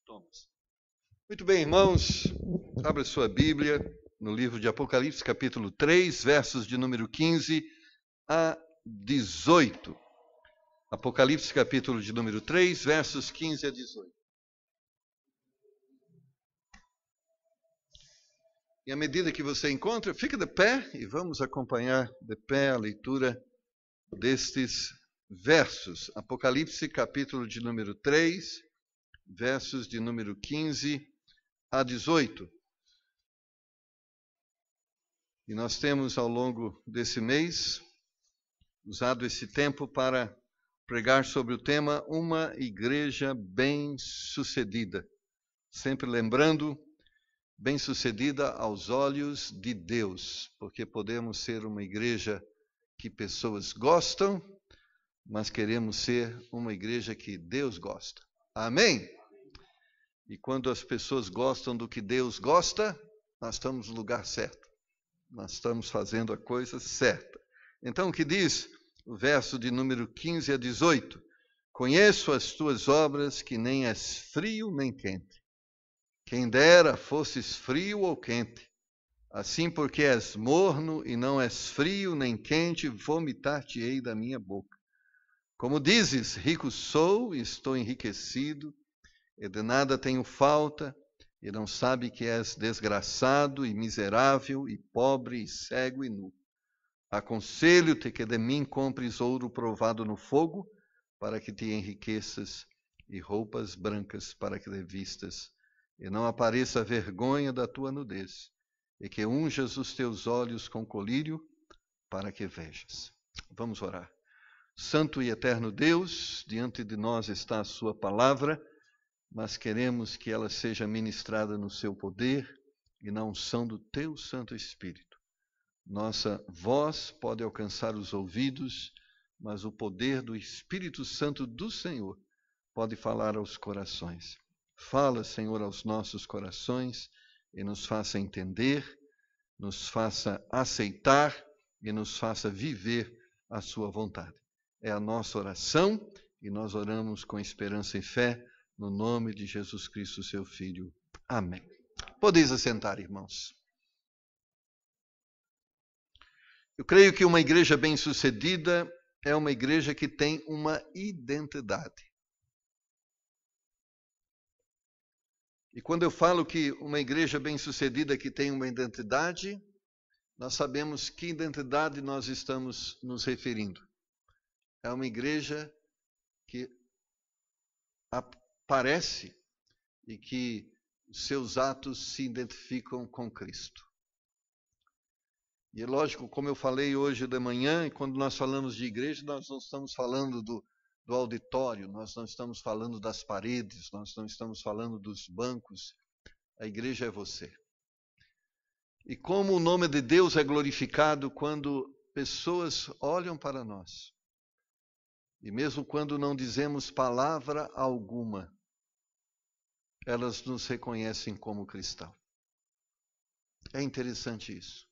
Thomas. Muito bem, irmãos, abra sua Bíblia no livro de Apocalipse, capítulo 3, versos de número 15 a 18. Apocalipse, capítulo de número 3, versos 15 a 18. E à medida que você encontra, fica de pé e vamos acompanhar de pé a leitura destes versos. Apocalipse, capítulo de número 3, versos de número 15 a 18. E nós temos, ao longo desse mês, usado esse tempo para pregar sobre o tema Uma Igreja Bem-Sucedida. Sempre lembrando, bem-sucedida aos olhos de Deus, porque podemos ser uma igreja que pessoas gostam, mas queremos ser uma igreja que Deus gosta. Amém? E quando as pessoas gostam do que Deus gosta, nós estamos no lugar certo. Nós estamos fazendo a coisa certa. Então, o que diz o verso de número 15 a 18? Conheço as tuas obras, que nem és frio nem quente. Quem dera fosses frio ou quente. Assim, porque és morno e não és frio nem quente, vomitar-te-ei da minha boca. Como dizes, rico sou e estou enriquecido, e de nada tenho falta, e não sabe que és desgraçado e miserável e pobre e cego e nu. Aconselho-te que de mim compres ouro provado no fogo, para que te enriqueças, e roupas brancas para que te vistas, e não apareça a vergonha da tua nudez, e que unjas os teus olhos com colírio, para que vejas. Vamos orar. Santo e eterno Deus, diante de nós está a sua palavra, mas queremos que ela seja ministrada no seu poder e na unção do teu Santo Espírito. Nossa voz pode alcançar os ouvidos, mas o poder do Espírito Santo do Senhor pode falar aos corações. Fala, Senhor, aos nossos corações e nos faça entender, nos faça aceitar e nos faça viver a sua vontade. É a nossa oração e nós oramos com esperança e fé no nome de Jesus Cristo, seu Filho. Amém. Podeis assentar, irmãos. Eu creio que uma igreja bem-sucedida é uma igreja que tem uma identidade. E quando eu falo que uma igreja bem-sucedida que tem uma identidade, nós sabemos que identidade nós estamos nos referindo. É uma igreja que aparece e que seus atos se identificam com Cristo. E é lógico, como eu falei hoje de manhã, quando nós falamos de igreja, nós não estamos falando do auditório, nós não estamos falando das paredes, nós não estamos falando dos bancos. A igreja é você. E como o nome de Deus é glorificado quando pessoas olham para nós. E mesmo quando não dizemos palavra alguma, elas nos reconhecem como cristão. É interessante isso.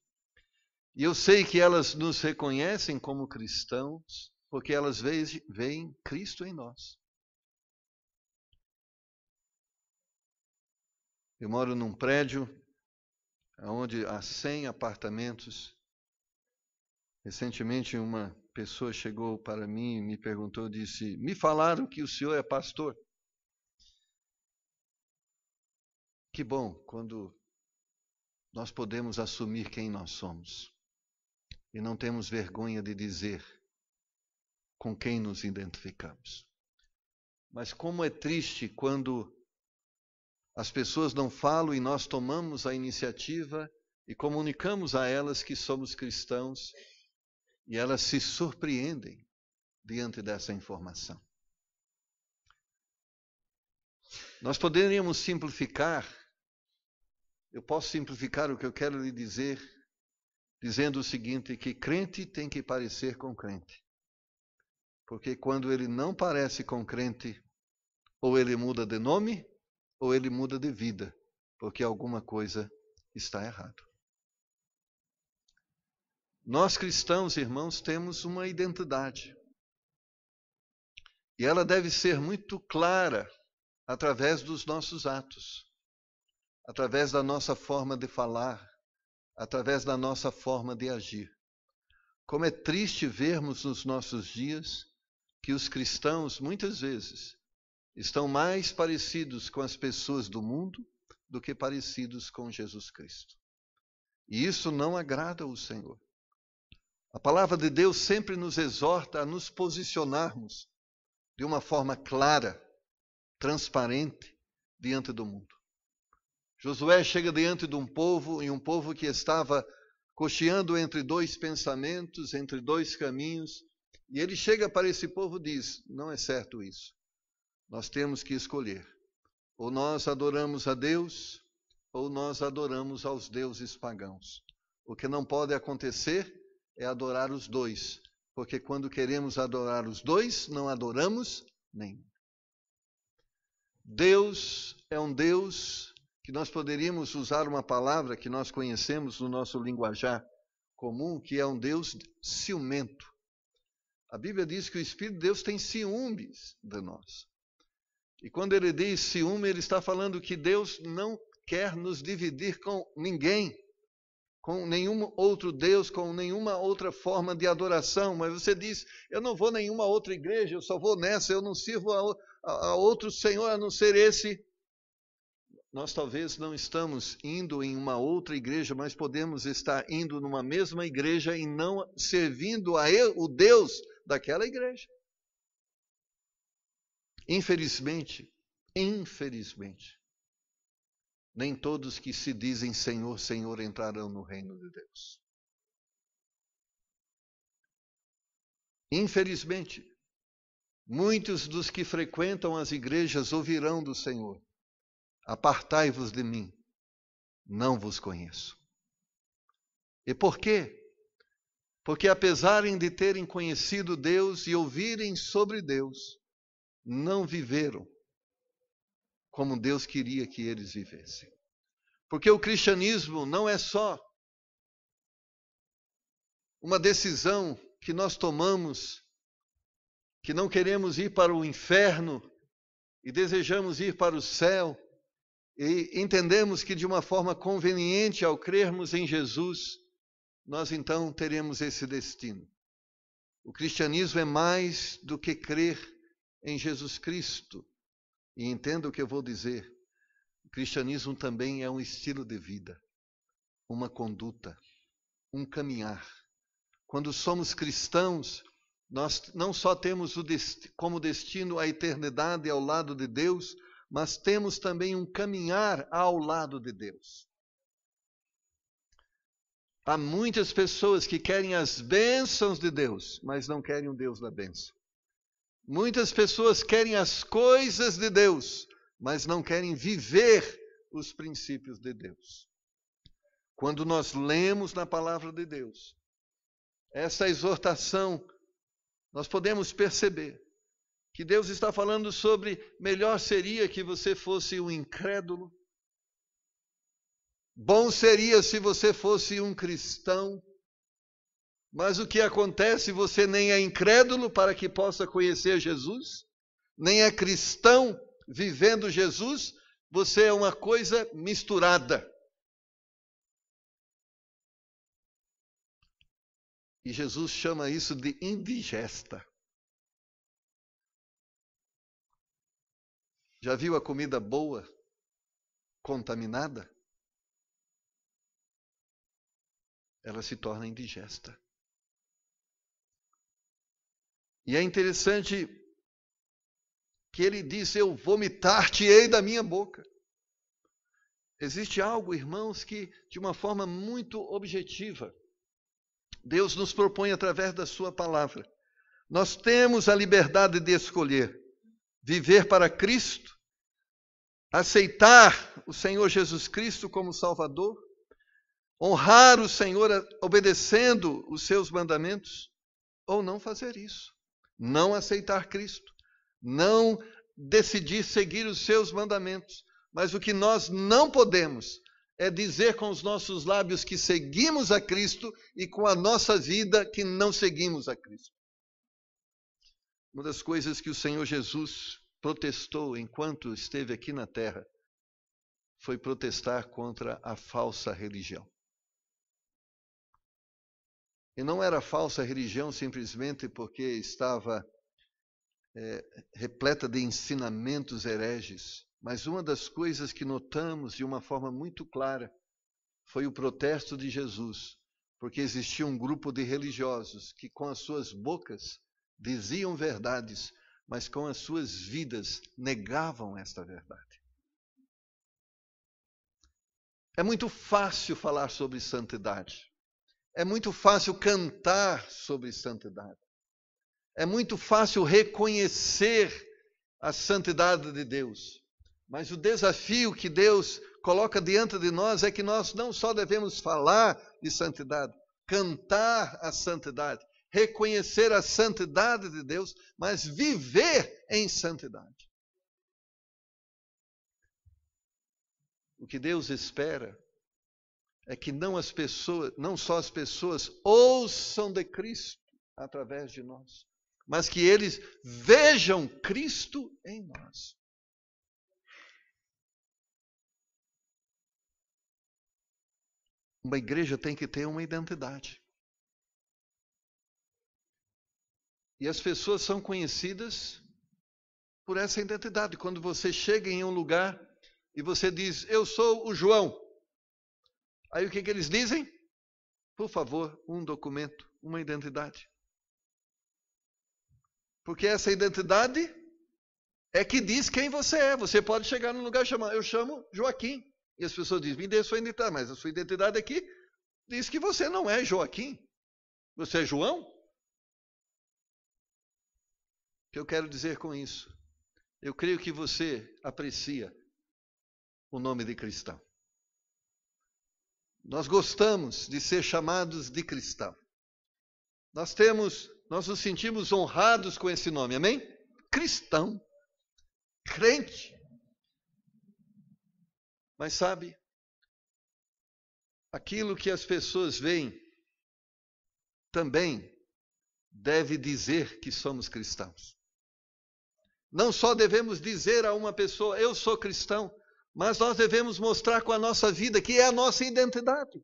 E eu sei que elas nos reconhecem como cristãos porque elas veem Cristo em nós. Eu moro num prédio onde há 100 apartamentos. Recentemente uma pessoa chegou para mim e me perguntou, disse, me falaram que o senhor é pastor. Que bom quando nós podemos assumir quem nós somos. E não temos vergonha de dizer com quem nos identificamos. Mas como é triste quando as pessoas não falam e nós tomamos a iniciativa e comunicamos a elas que somos cristãos e elas se surpreendem diante dessa informação. Nós poderíamos simplificar, eu posso simplificar o que eu quero lhe dizer, dizendo o seguinte, que crente tem que parecer com crente. Porque quando ele não parece com crente, ou ele muda de nome, ou ele muda de vida, porque alguma coisa está errada. Nós cristãos, irmãos, temos uma identidade. E ela deve ser muito clara através dos nossos atos, através da nossa forma de falar, através da nossa forma de agir. Como é triste vermos nos nossos dias que os cristãos, muitas vezes, estão mais parecidos com as pessoas do mundo do que parecidos com Jesus Cristo. E isso não agrada ao Senhor. A palavra de Deus sempre nos exorta a nos posicionarmos de uma forma clara, transparente, diante do mundo. Josué chega diante de um povo, e um povo que estava cocheando entre dois pensamentos, entre dois caminhos, e ele chega para esse povo e diz: não é certo isso. Nós temos que escolher. Ou nós adoramos a Deus, ou nós adoramos aos deuses pagãos. O que não pode acontecer é adorar os dois, porque quando queremos adorar os dois, não adoramos nenhum. Deus é um Deus que nós poderíamos usar uma palavra que nós conhecemos no nosso linguajar comum, que é um Deus ciumento. A Bíblia diz que o Espírito de Deus tem ciúmes de nós. E quando ele diz ciúme, ele está falando que Deus não quer nos dividir com ninguém, com nenhum outro Deus, com nenhuma outra forma de adoração. Mas você diz: eu não vou a nenhuma outra igreja, eu só vou nessa, eu não sirvo a outro Senhor a não ser esse. Nós talvez não estamos indo em uma outra igreja, mas podemos estar indo numa mesma igreja e não servindo o Deus daquela igreja. Infelizmente, nem todos que se dizem Senhor, Senhor entrarão no reino de Deus. Infelizmente, muitos dos que frequentam as igrejas ouvirão do Senhor: apartai-vos de mim, não vos conheço. E por quê? Porque apesar de terem conhecido Deus e ouvirem sobre Deus, não viveram como Deus queria que eles vivessem. Porque o cristianismo não é só uma decisão que nós tomamos, que não queremos ir para o inferno e desejamos ir para o céu, e entendemos que de uma forma conveniente, ao crermos em Jesus, nós então teremos esse destino. O cristianismo é mais do que crer em Jesus Cristo. E entenda o que eu vou dizer. O cristianismo também é um estilo de vida, uma conduta, um caminhar. Quando somos cristãos, nós não só temos como destino a eternidade ao lado de Deus, mas temos também um caminhar ao lado de Deus. Há muitas pessoas que querem as bênçãos de Deus, mas não querem o Deus da bênção. Muitas pessoas querem as coisas de Deus, mas não querem viver os princípios de Deus. Quando nós lemos na palavra de Deus essa exortação, nós podemos perceber que Deus está falando sobre: melhor seria que você fosse um incrédulo, bom seria se você fosse um cristão, mas o que acontece? Você nem é incrédulo para que possa conhecer Jesus, nem é cristão vivendo Jesus, você é uma coisa misturada. E Jesus chama isso de indigesta. Já viu a comida boa contaminada? Ela se torna indigesta. E é interessante que ele diz: eu vomitar-te-ei da minha boca. Existe algo, irmãos, que de uma forma muito objetiva, Deus nos propõe através da sua palavra. Nós temos a liberdade de escolher viver para Cristo, aceitar o Senhor Jesus Cristo como Salvador, honrar o Senhor obedecendo os seus mandamentos, ou não fazer isso. Não aceitar Cristo, não decidir seguir os seus mandamentos. Mas o que nós não podemos é dizer com os nossos lábios que seguimos a Cristo e com a nossa vida que não seguimos a Cristo. Uma das coisas que o Senhor Jesus protestou enquanto esteve aqui na terra foi protestar contra a falsa religião. E não era falsa religião simplesmente porque estava repleta de ensinamentos hereges, mas uma das coisas que notamos de uma forma muito clara foi o protesto de Jesus, porque existia um grupo de religiosos que com as suas bocas diziam verdades, mas com as suas vidas negavam esta verdade. É muito fácil falar sobre santidade. É muito fácil cantar sobre santidade. É muito fácil reconhecer a santidade de Deus. Mas o desafio que Deus coloca diante de nós é que nós não só devemos falar de santidade, cantar a santidade, reconhecer a santidade de Deus, mas viver em santidade. O que Deus espera é que não só as pessoas ouçam de Cristo através de nós, mas que eles vejam Cristo em nós. Uma igreja tem que ter uma identidade. E as pessoas são conhecidas por essa identidade. Quando você chega em um lugar e você diz, eu sou o João. Aí o que eles dizem? Por favor, um documento, uma identidade. Porque essa identidade é que diz quem você é. Você pode chegar num lugar e chamar, eu chamo Joaquim. E as pessoas dizem, me dê a sua identidade. Mas a sua identidade aqui diz que você não é Joaquim. Você é João? O que eu quero dizer com isso? Eu creio que você aprecia o nome de cristão. Nós gostamos de ser chamados de cristão. Nós nos sentimos honrados com esse nome, amém? Cristão, crente. Mas sabe, aquilo que as pessoas veem também deve dizer que somos cristãos. Não só devemos dizer a uma pessoa, eu sou cristão, mas nós devemos mostrar com a nossa vida que é a nossa identidade.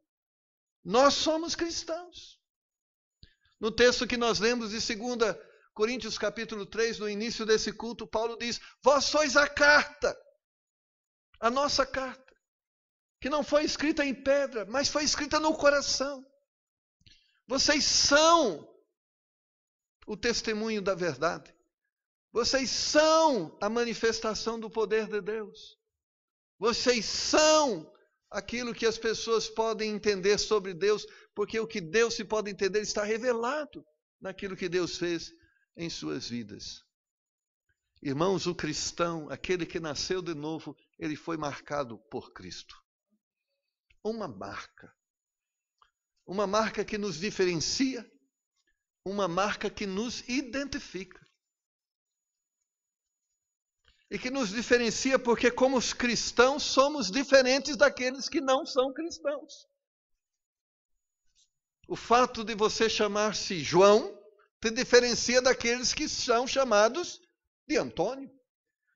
Nós somos cristãos. No texto que nós lemos de 2 Coríntios capítulo 3, no início desse culto, Paulo diz, vós sois a carta, a nossa carta, que não foi escrita em pedra, mas foi escrita no coração. Vocês são o testemunho da verdade. Vocês são a manifestação do poder de Deus. Vocês são aquilo que as pessoas podem entender sobre Deus, porque o que Deus se pode entender está revelado naquilo que Deus fez em suas vidas. Irmãos, o cristão, aquele que nasceu de novo, ele foi marcado por Cristo. Uma marca que nos diferencia, uma marca que nos identifica. E que nos diferencia porque, como os cristãos, somos diferentes daqueles que não são cristãos. O fato de você chamar-se João te diferencia daqueles que são chamados de Antônio.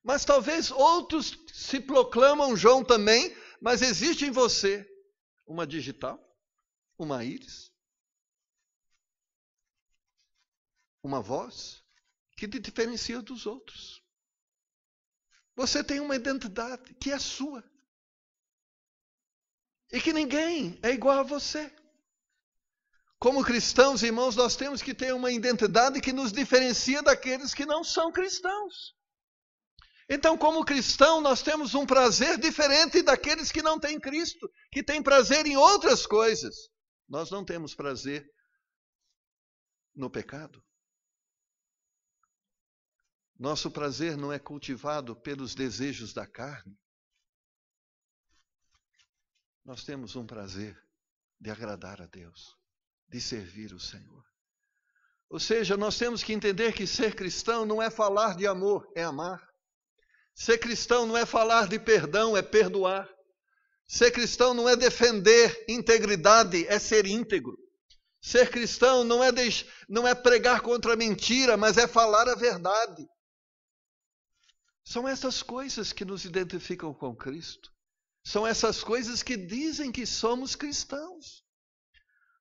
Mas talvez outros se proclamam João também, mas existe em você uma digital, uma íris, uma voz que te diferencia dos outros. Você tem uma identidade que é sua. E que ninguém é igual a você. Como cristãos, irmãos, nós temos que ter uma identidade que nos diferencia daqueles que não são cristãos. Então, como cristão, nós temos um prazer diferente daqueles que não têm Cristo, que têm prazer em outras coisas. Nós não temos prazer no pecado. Nosso prazer não é cultivado pelos desejos da carne. Nós temos um prazer de agradar a Deus, de servir o Senhor. Ou seja, nós temos que entender que ser cristão não é falar de amor, é amar. Ser cristão não é falar de perdão, é perdoar. Ser cristão não é defender integridade, é ser íntegro. Ser cristão não é pregar contra a mentira, mas é falar a verdade. São essas coisas que nos identificam com Cristo. São essas coisas que dizem que somos cristãos.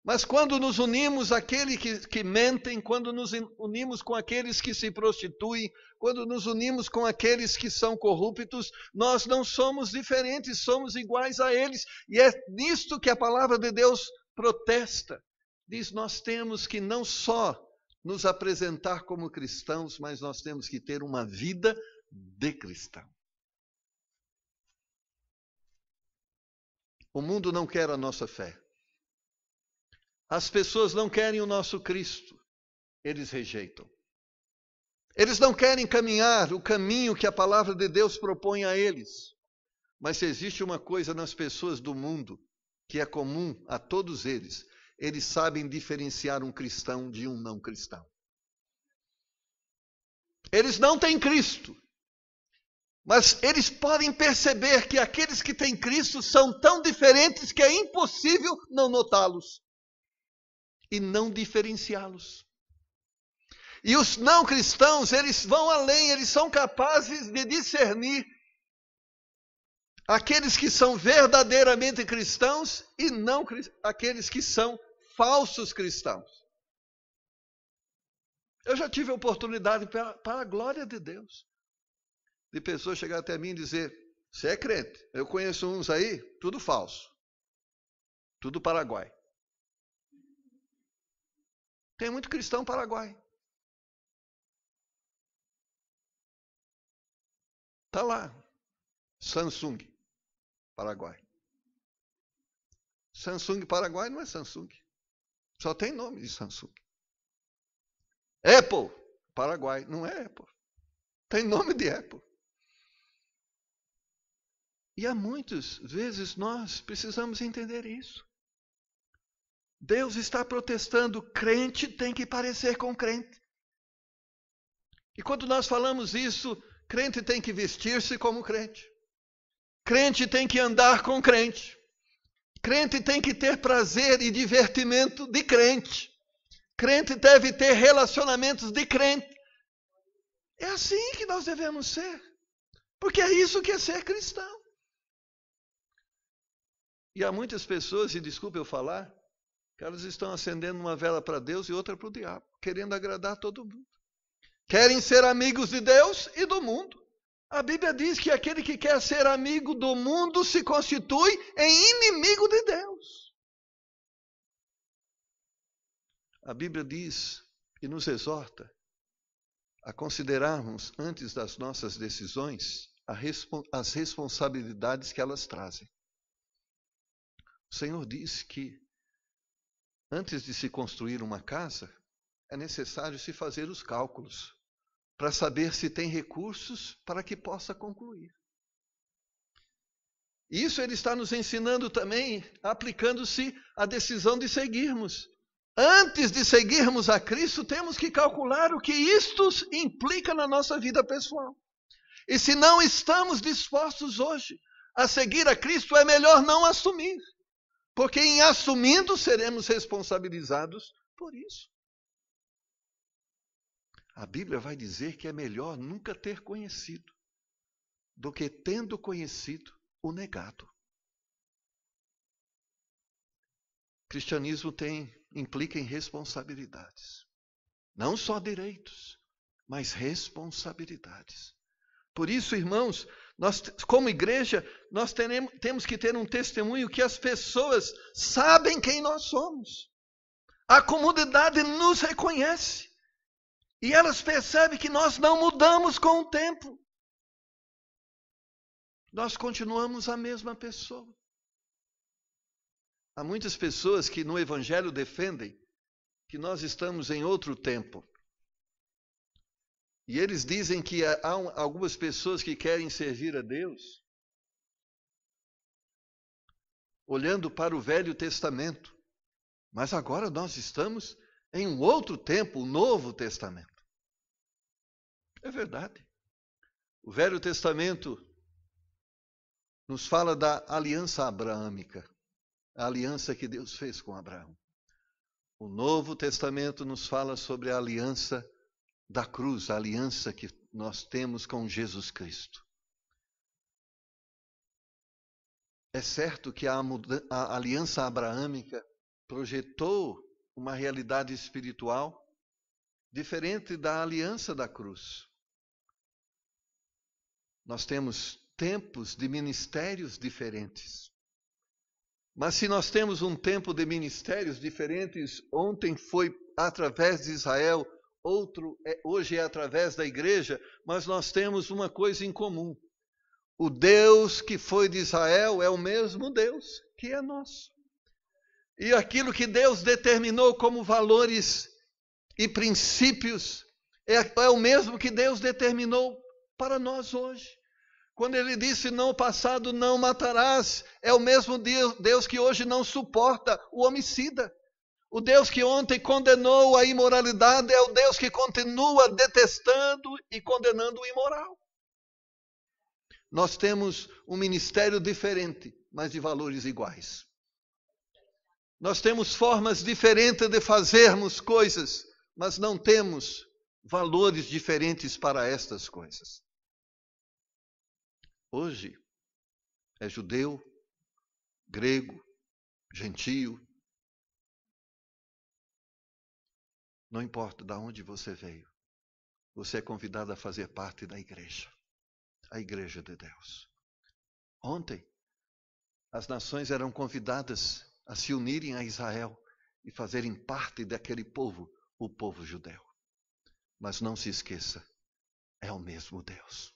Mas quando nos unimos àqueles que mentem, quando nos unimos com aqueles que se prostituem, quando nos unimos com aqueles que são corruptos, nós não somos diferentes, somos iguais a eles. E é nisto que a palavra de Deus protesta. Diz, nós temos que não só nos apresentar como cristãos, mas nós temos que ter uma vida de cristão. O mundo não quer a nossa fé. As pessoas não querem o nosso Cristo. Eles rejeitam. Eles não querem caminhar o caminho que a palavra de Deus propõe a eles. Mas se existe uma coisa nas pessoas do mundo que é comum a todos eles, eles sabem diferenciar um cristão de um não cristão. Eles não têm Cristo, mas eles podem perceber que aqueles que têm Cristo são tão diferentes que é impossível não notá-los e não diferenciá-los. E os não cristãos, eles vão além, eles são capazes de discernir aqueles que são verdadeiramente cristãos e não aqueles que são falsos cristãos. Eu já tive a oportunidade, para a glória de Deus, de pessoas chegar até mim e dizer, você é crente? Eu conheço uns aí, tudo falso. Tudo Paraguai. Tem muito cristão Paraguai. Está lá. Samsung, Paraguai. Samsung Paraguai não é Samsung. Só tem nome de Samsung. Apple, Paraguai, não é Apple. Tem nome de Apple. E há muitas vezes nós precisamos entender isso. Deus está protestando, crente tem que parecer com crente. E quando nós falamos isso, crente tem que vestir-se como crente. Crente tem que andar com crente. Crente tem que ter prazer e divertimento de crente. Crente deve ter relacionamentos de crente. É assim que nós devemos ser. Porque é isso que é ser cristão. E há muitas pessoas, e desculpe eu falar, que elas estão acendendo uma vela para Deus e outra para o diabo, querendo agradar todo mundo. Querem ser amigos de Deus e do mundo. A Bíblia diz que aquele que quer ser amigo do mundo se constitui em inimigo de Deus. A Bíblia diz e nos exorta a considerarmos, antes das nossas decisões, as responsabilidades que elas trazem. O Senhor diz que antes de se construir uma casa, é necessário se fazer os cálculos para saber se tem recursos para que possa concluir. Isso ele está nos ensinando também, aplicando-se à decisão de seguirmos. Antes de seguirmos a Cristo, temos que calcular o que isto implica na nossa vida pessoal. E se não estamos dispostos hoje a seguir a Cristo, é melhor não assumir. Porque em assumindo, seremos responsabilizados por isso. A Bíblia vai dizer que é melhor nunca ter conhecido do que, tendo conhecido, o negado. O cristianismo implica em responsabilidades. Não só direitos, mas responsabilidades. Por isso, irmãos, nós, como igreja, nós temos que ter um testemunho que as pessoas sabem quem nós somos. A comunidade nos reconhece. E elas percebem que nós não mudamos com o tempo. Nós continuamos a mesma pessoa. Há muitas pessoas que no Evangelho defendem que nós estamos em outro tempo. E eles dizem que há algumas pessoas que querem servir a Deus olhando para o Velho Testamento. Mas agora nós estamos em um outro tempo, o Novo Testamento. É verdade. O Velho Testamento nos fala da aliança abraâmica, a aliança que Deus fez com Abraão. O Novo Testamento nos fala sobre a aliança da cruz, a aliança que nós temos com Jesus Cristo. É certo que a aliança abraâmica projetou uma realidade espiritual diferente da aliança da cruz. Nós temos tempos de ministérios diferentes. Mas se nós temos um tempo de ministérios diferentes, ontem foi através de Israel, hoje é através da igreja, mas nós temos uma coisa em comum. O Deus que foi de Israel é o mesmo Deus que é nosso. E aquilo que Deus determinou como valores e princípios é o mesmo que Deus determinou para nós hoje. Quando ele disse, no passado não matarás, é o mesmo Deus que hoje não suporta o homicida. O Deus que ontem condenou a imoralidade é o Deus que continua detestando e condenando o imoral. Nós temos um ministério diferente, mas de valores iguais. Nós temos formas diferentes de fazermos coisas, mas não temos valores diferentes para estas coisas. Hoje é judeu, grego, gentio. Não importa de onde você veio, você é convidado a fazer parte da igreja. A igreja de Deus. Ontem, as nações eram convidadas a se unirem a Israel e fazerem parte daquele povo, o povo judeu. Mas não se esqueça, é o mesmo Deus.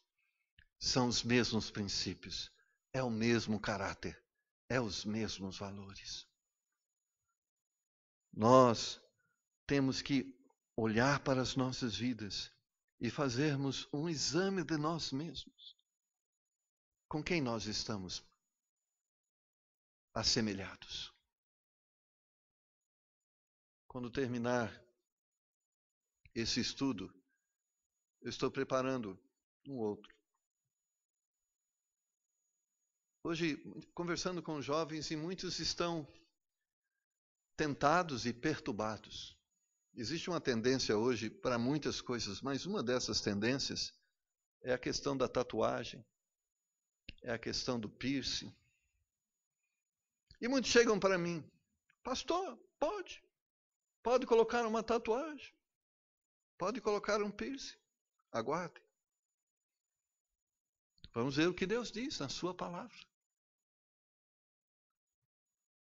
São os mesmos princípios, é o mesmo caráter, é os mesmos valores. Nós temos que olhar para as nossas vidas e fazermos um exame de nós mesmos. Com quem nós estamos assemelhados? Quando terminar esse estudo, eu estou preparando um outro. Hoje, conversando com jovens, e muitos estão tentados e perturbados. Existe uma tendência hoje para muitas coisas, mas uma dessas tendências é a questão da tatuagem, é a questão do piercing. E muitos chegam para mim, pastor, pode colocar uma tatuagem, pode colocar um piercing, aguarde. Vamos ver o que Deus diz na sua palavra.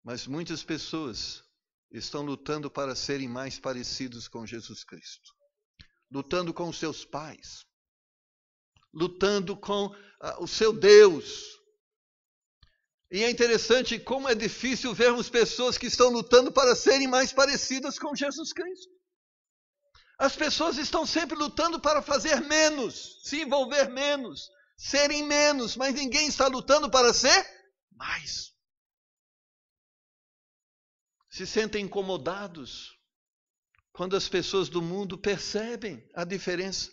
Mas muitas pessoas estão lutando para serem mais parecidos com Jesus Cristo. Lutando com os seus pais. Lutando com o seu Deus. E é interessante como é difícil vermos pessoas que estão lutando para serem mais parecidas com Jesus Cristo. As pessoas estão sempre lutando para fazer menos, se envolver menos, serem menos, mas ninguém está lutando para ser mais. Se sentem incomodados quando as pessoas do mundo percebem a diferença.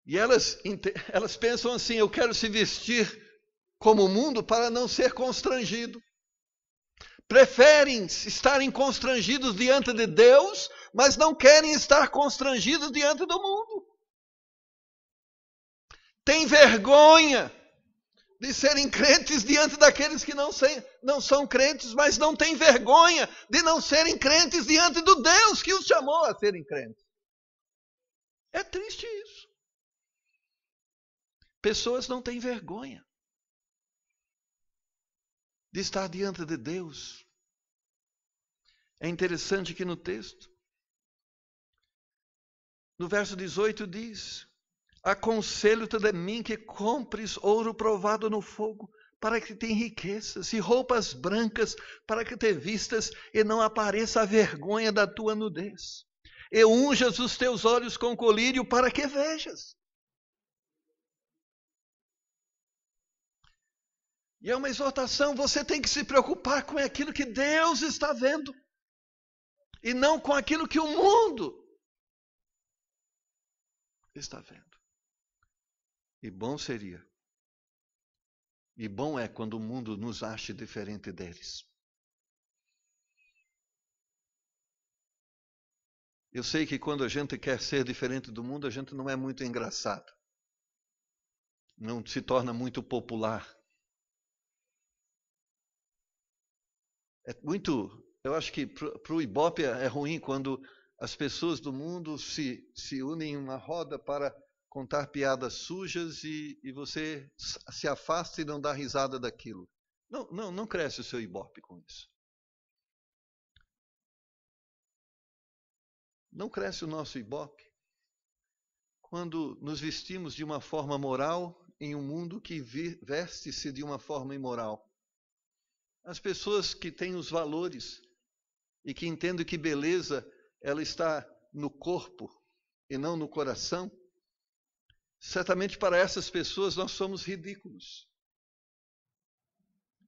E elas pensam assim, eu quero se vestir como o mundo para não ser constrangido. Preferem estarem constrangidos diante de Deus, mas não querem estar constrangidos diante do mundo. Tem vergonha de serem crentes diante daqueles que não são crentes, mas não têm vergonha de não serem crentes diante do Deus que os chamou a serem crentes. É triste isso. Pessoas não têm vergonha de estar diante de Deus. É interessante que no texto, no verso 18 diz: aconselho-te de mim que compres ouro provado no fogo, para que tenha riquezas, e roupas brancas, para que te vistas e não apareça a vergonha da tua nudez. E unjas os teus olhos com colírio, para que vejas. E é uma exortação, você tem que se preocupar com aquilo que Deus está vendo, e não com aquilo que o mundo está vendo. E bom seria, e bom é quando o mundo nos ache diferente deles. Eu sei que quando a gente quer ser diferente do mundo, a gente não é muito engraçado. Não se torna muito popular. Eu acho que para o Ibope é ruim quando as pessoas do mundo se unem em uma roda para contar piadas sujas e você se afasta e não dá risada daquilo. Não cresce o seu Ibope com isso. Não cresce o nosso Ibope quando nos vestimos de uma forma moral em um mundo que veste-se de uma forma imoral. As pessoas que têm os valores e que entendem que beleza ela está no corpo e não no coração, certamente para essas pessoas nós somos ridículos.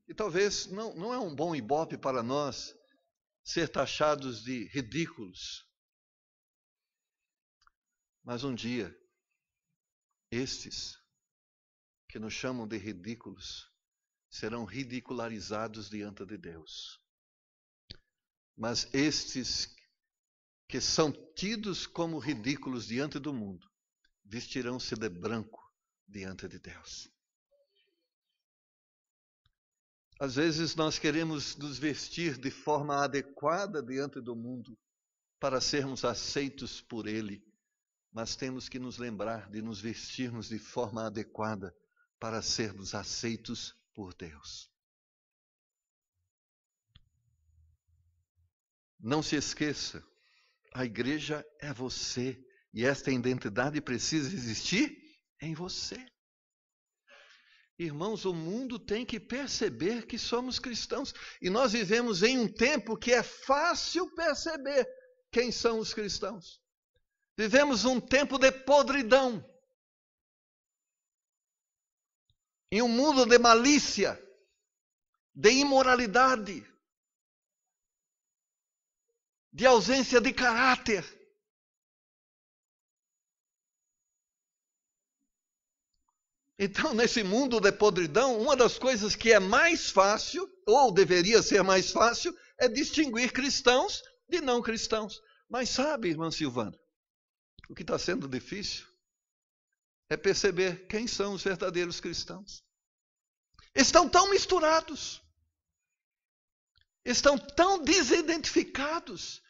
E talvez não é um bom Ibope para nós ser taxados de ridículos. Mas um dia, estes que nos chamam de ridículos serão ridicularizados diante de Deus. Mas estes que são tidos como ridículos diante do mundo, vestirão-se de branco diante de Deus. Às vezes nós queremos nos vestir de forma adequada diante do mundo para sermos aceitos por Ele, mas temos que nos lembrar de nos vestirmos de forma adequada para sermos aceitos por Deus. Não se esqueça, a igreja é você e esta identidade precisa existir em você. Irmãos, o mundo tem que perceber que somos cristãos e nós vivemos em um tempo que é fácil perceber quem são os cristãos. Vivemos um tempo de podridão, em um mundo de malícia, de imoralidade, de ausência de caráter. Então, nesse mundo de podridão, uma das coisas que é mais fácil, ou deveria ser mais fácil, é distinguir cristãos de não cristãos. Mas sabe, irmã Silvana, o que está sendo difícil é perceber quem são os verdadeiros cristãos. Estão tão misturados, estão tão desidentificados,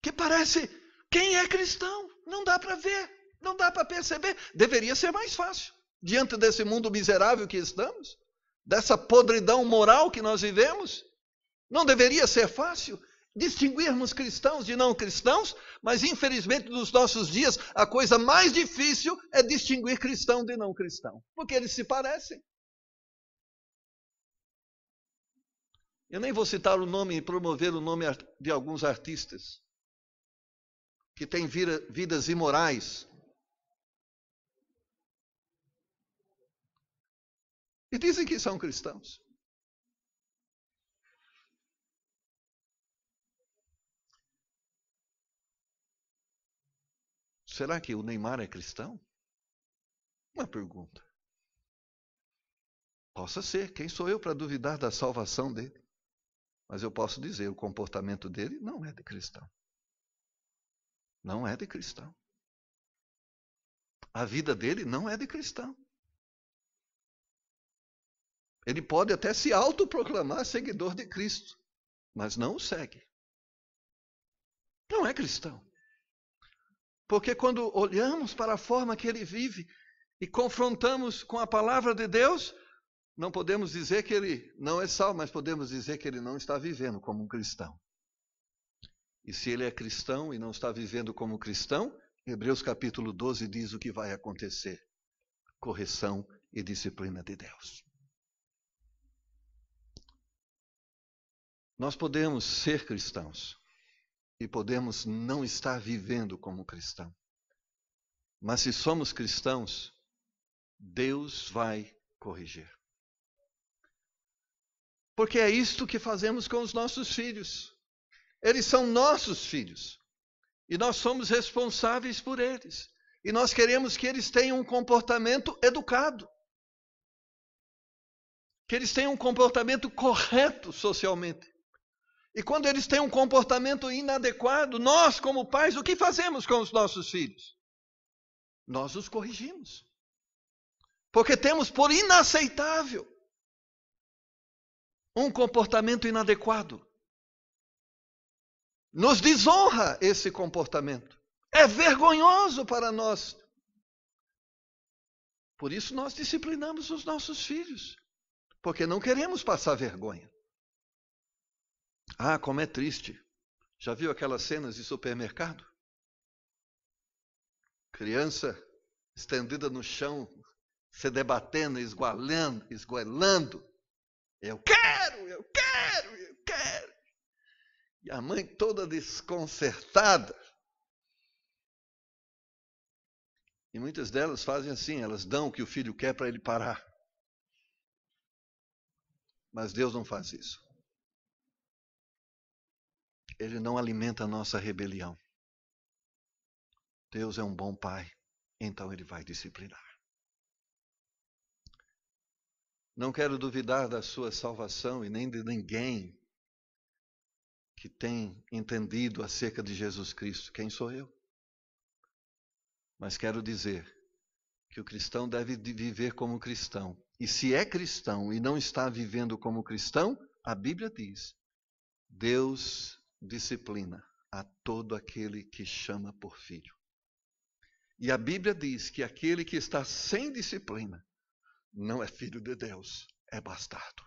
que parece, quem é cristão? Não dá para ver, não dá para perceber. Deveria ser mais fácil, diante desse mundo miserável que estamos, dessa podridão moral que nós vivemos. Não deveria ser fácil distinguirmos cristãos de não cristãos, mas infelizmente nos nossos dias a coisa mais difícil é distinguir cristão de não cristão, porque eles se parecem. Eu nem vou citar o nome e promover o nome de alguns artistas que têm vidas imorais e dizem que são cristãos. Será que o Neymar é cristão? Uma pergunta. Possa ser, quem sou eu para duvidar da salvação dele? Mas eu posso dizer, o comportamento dele não é de cristão. Não é de cristão. A vida dele não é de cristão. Ele pode até se autoproclamar seguidor de Cristo, mas não o segue. Não é cristão. Porque quando olhamos para a forma que ele vive e confrontamos com a palavra de Deus, não podemos dizer que ele não é salvo, mas podemos dizer que ele não está vivendo como um cristão. E se ele é cristão e não está vivendo como cristão, Hebreus capítulo 12 diz o que vai acontecer: correção e disciplina de Deus. Nós podemos ser cristãos e podemos não estar vivendo como cristão. Mas se somos cristãos, Deus vai corrigir. Porque é isto que fazemos com os nossos filhos. Eles são nossos filhos. E nós somos responsáveis por eles. E nós queremos que eles tenham um comportamento educado. Que eles tenham um comportamento correto socialmente. E quando eles têm um comportamento inadequado, nós, como pais, o que fazemos com os nossos filhos? Nós os corrigimos. Porque temos por inaceitável um comportamento inadequado. Nos desonra esse comportamento. É vergonhoso para nós. Por isso nós disciplinamos os nossos filhos. Porque não queremos passar vergonha. Ah, como é triste. Já viu aquelas cenas de supermercado? Criança estendida no chão, se debatendo, esgoelando. Eu quero. E a mãe toda desconcertada. E muitas delas fazem assim, elas dão o que o filho quer para ele parar. Mas Deus não faz isso. Ele não alimenta a nossa rebelião. Deus é um bom pai, então ele vai disciplinar. Não quero duvidar da sua salvação e nem de ninguém que tem entendido acerca de Jesus Cristo. Quem sou eu? Mas quero dizer que o cristão deve viver como cristão. E se é cristão e não está vivendo como cristão, a Bíblia diz: Deus disciplina a todo aquele que chama por filho. E a Bíblia diz que aquele que está sem disciplina não é filho de Deus, é bastardo.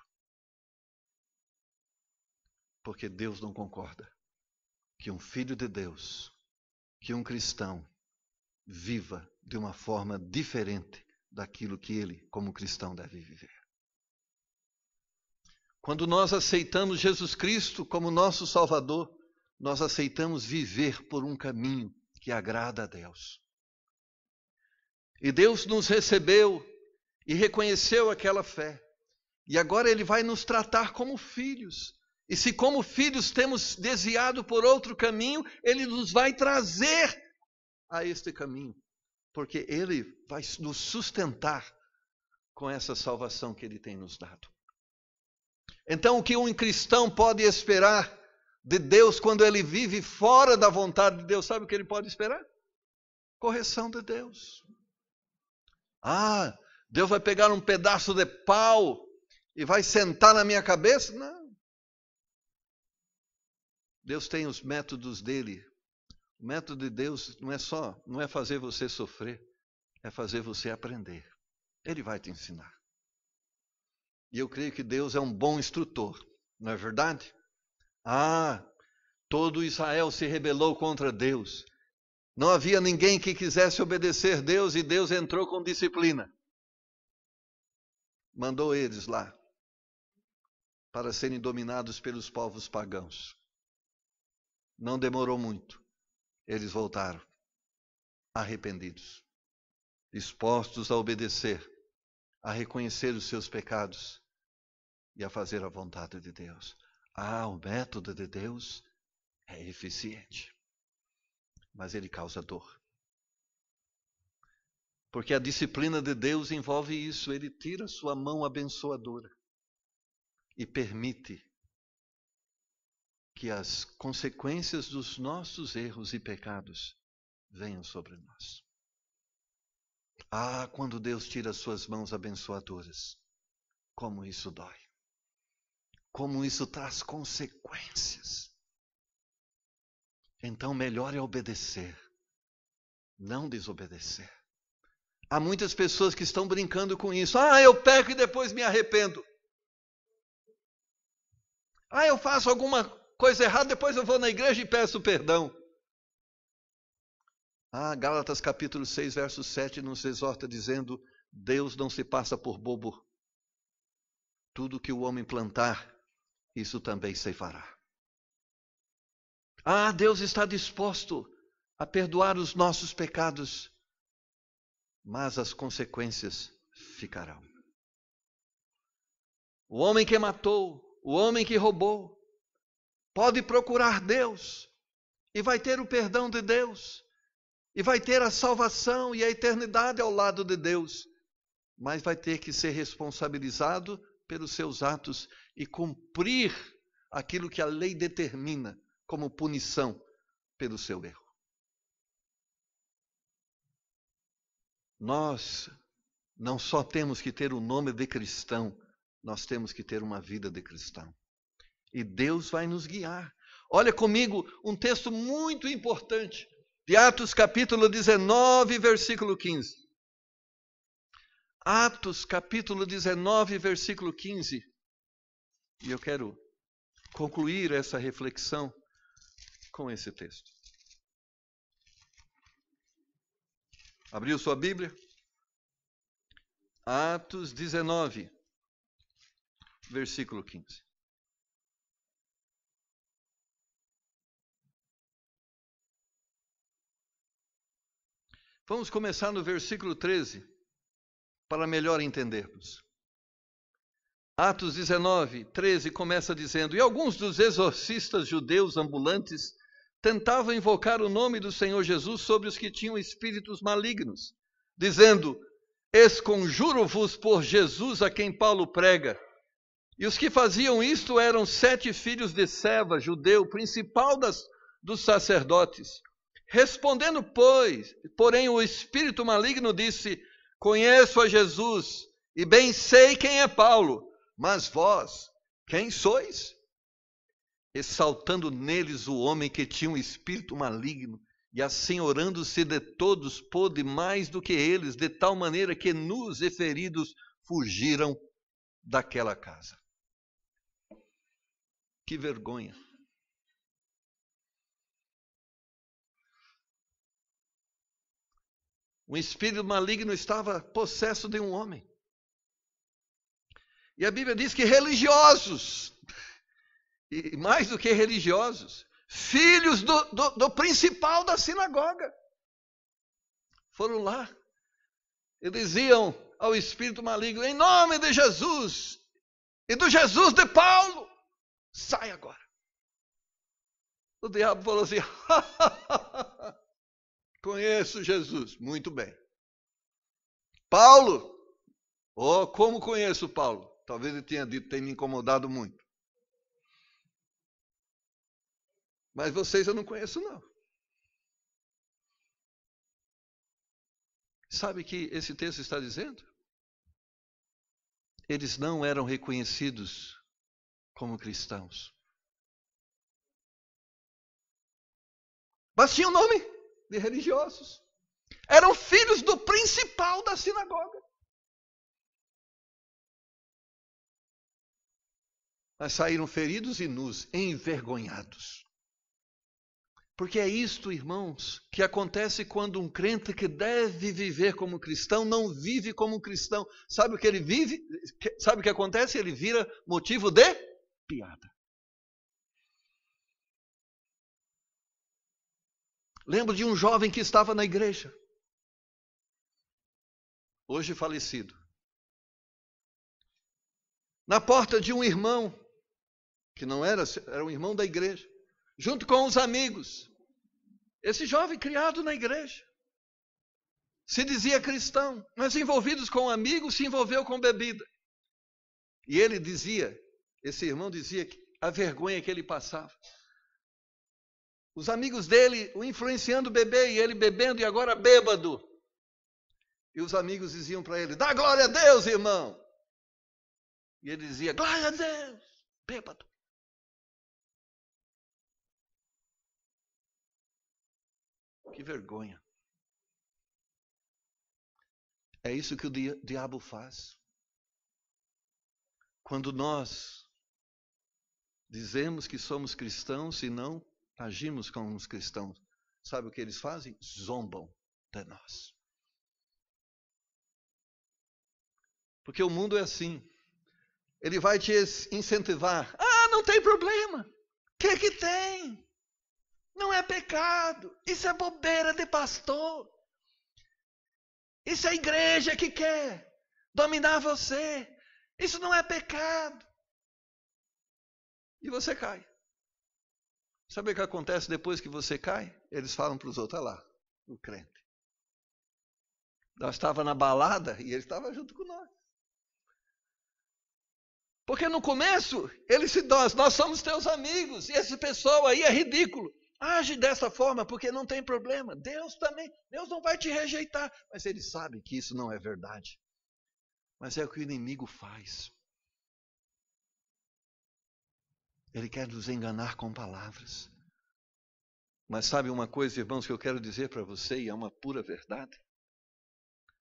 Porque Deus não concorda que um filho de Deus, que um cristão, viva de uma forma diferente daquilo que ele, como cristão, deve viver. Quando nós aceitamos Jesus Cristo como nosso Salvador, nós aceitamos viver por um caminho que agrada a Deus. E Deus nos recebeu e reconheceu aquela fé. E agora Ele vai nos tratar como filhos. E se como filhos temos desviado por outro caminho, Ele nos vai trazer a este caminho. Porque Ele vai nos sustentar com essa salvação que Ele tem nos dado. Então, o que um cristão pode esperar de Deus quando ele vive fora da vontade de Deus, sabe o que ele pode esperar? Correção de Deus. Ah, Deus vai pegar um pedaço de pau e vai sentar na minha cabeça? Não. Deus tem os métodos dele. O método de Deus não é fazer você sofrer, é fazer você aprender. Ele vai te ensinar. E eu creio que Deus é um bom instrutor, não é verdade? Ah, todo Israel se rebelou contra Deus. Não havia ninguém que quisesse obedecer Deus e Deus entrou com disciplina. Mandou eles lá para serem dominados pelos povos pagãos. Não demorou muito. Eles voltaram arrependidos, dispostos a obedecer, a reconhecer os seus pecados e a fazer a vontade de Deus. Ah, o método de Deus é eficiente, mas ele causa dor. Porque a disciplina de Deus envolve isso, ele tira sua mão abençoadora e permite que as consequências dos nossos erros e pecados venham sobre nós. Ah, quando Deus tira suas mãos abençoadoras, como isso dói. Como isso traz consequências. Então, melhor é obedecer, não desobedecer. Há muitas pessoas que estão brincando com isso. Ah, eu peco e depois me arrependo. Ah, eu faço alguma coisa errada, depois eu vou na igreja e peço perdão. Ah, Gálatas capítulo 6, verso 7 nos exorta dizendo: Deus não se passa por bobo. Tudo que o homem plantar, isso também ceifará. Ah, Deus está disposto a perdoar os nossos pecados, mas as consequências ficarão. O homem que matou, o homem que roubou, pode procurar Deus e vai ter o perdão de Deus, e vai ter a salvação e a eternidade ao lado de Deus, mas vai ter que ser responsabilizado pelos seus atos e cumprir aquilo que a lei determina como punição pelo seu erro. Nós não só temos que ter o nome de cristão, nós temos que ter uma vida de cristão. E Deus vai nos guiar. Olha comigo um texto muito importante, de Atos capítulo 19, versículo 15. Atos capítulo 19, versículo 15. E eu quero concluir essa reflexão com esse texto. Abriu sua Bíblia? Atos 19, versículo 15. Vamos começar no versículo 13, para melhor entendermos. Atos 19, 13 começa dizendo: E alguns dos exorcistas judeus ambulantes tentavam invocar o nome do Senhor Jesus sobre os que tinham espíritos malignos, dizendo: Esconjuro-vos por Jesus a quem Paulo prega. E os que faziam isto eram 7 filhos de Seva, judeu, principal dos sacerdotes. Respondendo, porém, o espírito maligno disse: Conheço a Jesus, e bem sei quem é Paulo, mas vós, quem sois? Exaltando neles o homem que tinha um espírito maligno, e assenhorando-se de todos, pôde mais do que eles, de tal maneira que nus e feridos fugiram daquela casa. Que vergonha! Um espírito maligno estava possesso de um homem. E a Bíblia diz que religiosos, e mais do que religiosos, filhos do principal da sinagoga, foram lá e diziam ao espírito maligno: em nome de Jesus e do Jesus de Paulo, sai agora. O diabo falou assim: conheço Jesus, muito bem. Paulo, como conheço Paulo? Talvez ele tenha dito, tem me incomodado muito. Mas vocês eu não conheço, não. Sabe o que esse texto está dizendo? Eles não eram reconhecidos como cristãos. Mas tinham nome de religiosos. Eram filhos do principal da sinagoga. Mas saíram feridos e nus, envergonhados. Porque é isto, irmãos, que acontece quando um crente que deve viver como cristão não vive como cristão. Sabe o que ele vive? Sabe o que acontece? Ele vira motivo de piada. Lembro de um jovem que estava na igreja, hoje falecido, na porta de um irmão, que não era um irmão da igreja, junto com os amigos. Esse jovem criado na igreja, se dizia cristão, mas envolvidos com amigos, se envolveu com bebida. E ele dizia, esse irmão dizia a vergonha que ele passava. Os amigos dele o influenciando a beber, e ele bebendo e agora bêbado. E os amigos diziam para ele: dá glória a Deus, irmão. E ele dizia: glória a Deus, bêbado. Que vergonha. É isso que o diabo faz. Quando nós dizemos que somos cristãos e não agimos como os cristãos, sabe o que eles fazem? Zombam de nós. Porque o mundo é assim. Ele vai te incentivar. Ah, não tem problema. O que tem? Não é pecado. Isso é bobeira de pastor. Isso é a igreja que quer dominar você. Isso não é pecado. E você cai. Sabe o que acontece depois que você cai? Eles falam para os outros: olha lá, o crente. Nós estávamos na balada e ele estava junto com nós. Porque no começo, ele se nós somos teus amigos, e esse pessoal aí é ridículo. Age dessa forma, porque não tem problema. Deus não vai te rejeitar. Mas ele sabe que isso não é verdade. Mas é o que o inimigo faz. Ele quer nos enganar com palavras. Mas sabe uma coisa, irmãos, que eu quero dizer para você, e é uma pura verdade?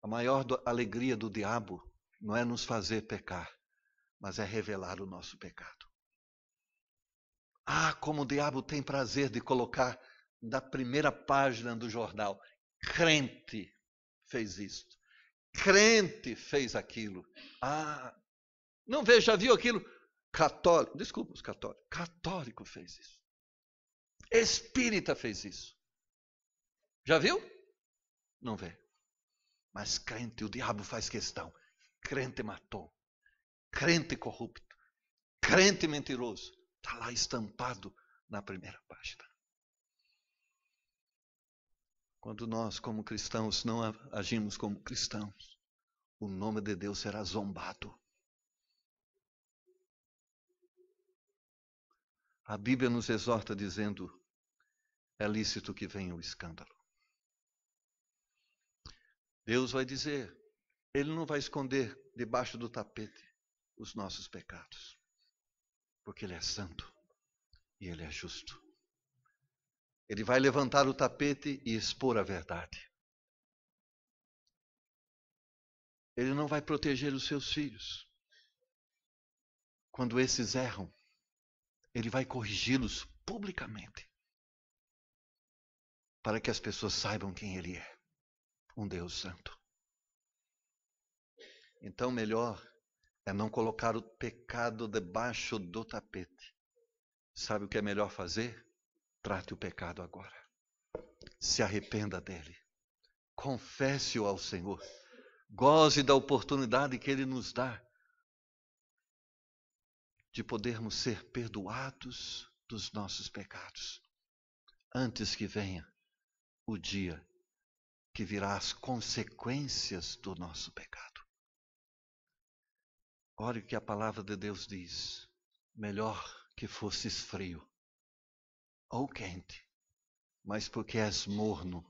A maior alegria do diabo não é nos fazer pecar, mas é revelar o nosso pecado. Ah, como o diabo tem prazer de colocar na primeira página do jornal: crente fez isto, crente fez aquilo. Ah, não vejo, já viu aquilo? Católico, desculpa os católicos, católico fez isso. Espírita fez isso. Já viu? Não vê. Mas crente, o diabo faz questão. Crente matou, crente corrupto, crente mentiroso. Está lá estampado na primeira página. Quando nós, como cristãos, não agimos como cristãos, o nome de Deus será zombado. A Bíblia nos exorta dizendo: é lícito que venha o escândalo. Deus vai dizer, Ele não vai esconder debaixo do tapete os nossos pecados, porque Ele é santo e Ele é justo. Ele vai levantar o tapete e expor a verdade. Ele não vai proteger os seus filhos. Quando esses erram, Ele vai corrigi-los publicamente, para que as pessoas saibam quem Ele é, um Deus santo. Então, melhor é não colocar o pecado debaixo do tapete. Sabe o que é melhor fazer? Trate o pecado agora. Se arrependa dele. Confesse-o ao Senhor. Goze da oportunidade que Ele nos dá de podermos ser perdoados dos nossos pecados, antes que venha o dia que virá as consequências do nosso pecado. Olha o que a palavra de Deus diz: melhor que fosses frio ou quente, mas porque és morno,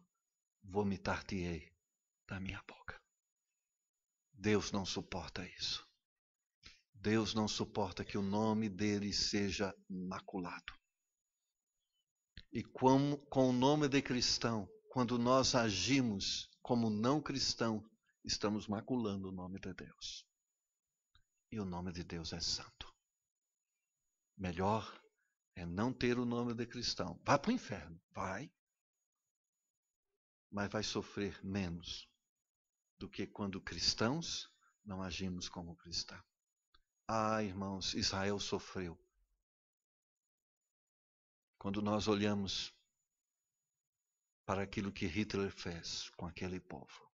vomitar-te-ei da minha boca. Deus não suporta isso. Deus não suporta que o nome dele seja maculado. E com o nome de cristão, quando nós agimos como não cristão, estamos maculando o nome de Deus. E o nome de Deus é santo. Melhor é não ter o nome de cristão. Vai para o inferno, vai. Mas vai sofrer menos do que quando cristãos não agimos como cristãos. Ah, irmãos, Israel sofreu. Quando nós olhamos para aquilo que Hitler fez com aquele povo.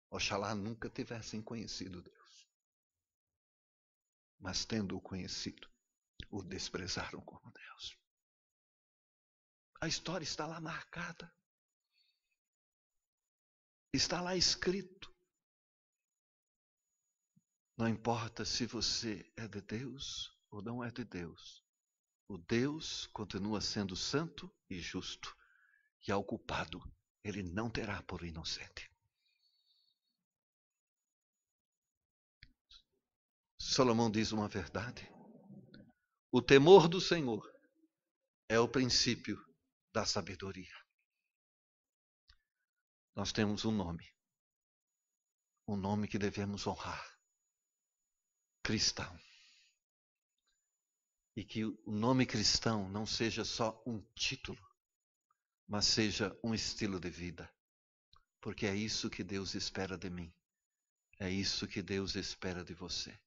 Oxalá nunca tivessem conhecido Deus. Mas tendo-o conhecido, o desprezaram como Deus. A história está lá marcada. Está lá escrito. Não importa se você é de Deus ou não é de Deus. O Deus continua sendo santo e justo. E ao culpado, ele não terá por inocente. Salomão diz uma verdade. O temor do Senhor é o princípio da sabedoria. Nós temos um nome que devemos honrar. Cristão. E que o nome cristão não seja só um título, mas seja um estilo de vida. Porque é isso que Deus espera de mim. É isso que Deus espera de você.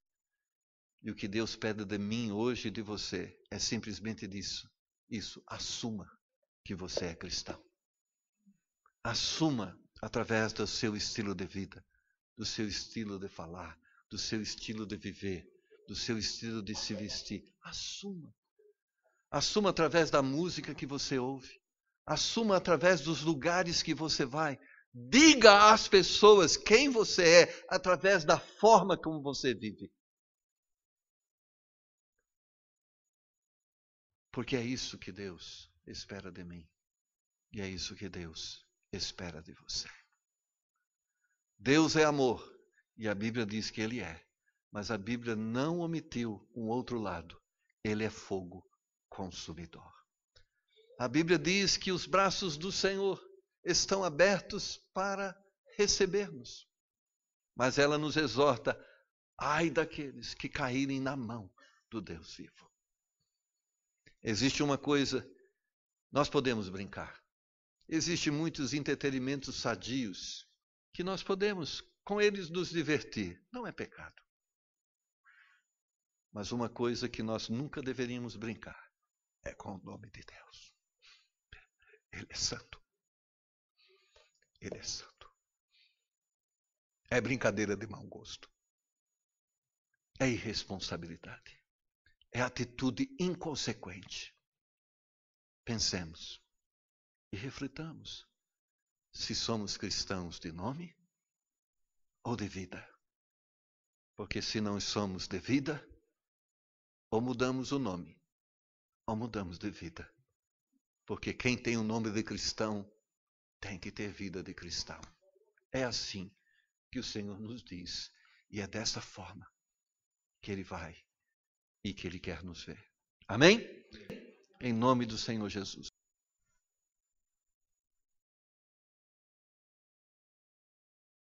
E o que Deus pede de mim hoje e de você é simplesmente isso. Assuma que você é cristão. Assuma através do seu estilo de vida, do seu estilo de falar, do seu estilo de viver, do seu estilo de se vestir. Assuma. Assuma através da música que você ouve. Assuma através dos lugares que você vai. Diga às pessoas quem você é através da forma como você vive. Porque é isso que Deus espera de mim. E é isso que Deus espera de você. Deus é amor. E a Bíblia diz que Ele é. Mas a Bíblia não omitiu um outro lado. Ele é fogo consumidor. A Bíblia diz que os braços do Senhor estão abertos para receber-nos. Mas ela nos exorta, ai daqueles que caírem na mão do Deus vivo. Existe uma coisa, nós podemos brincar. Existem muitos entretenimentos sadios que nós podemos, com eles, nos divertir. Não é pecado. Mas uma coisa que nós nunca deveríamos brincar é com o nome de Deus. Ele é santo. Ele é santo. É brincadeira de mau gosto. É irresponsabilidade. É atitude inconsequente. Pensemos e reflitamos se somos cristãos de nome ou de vida. Porque se não somos de vida, ou mudamos o nome, ou mudamos de vida. Porque quem tem o nome de cristão tem que ter vida de cristão. É assim que o Senhor nos diz. E é dessa forma que Ele vai e que Ele quer nos ver. Amém? Em nome do Senhor Jesus.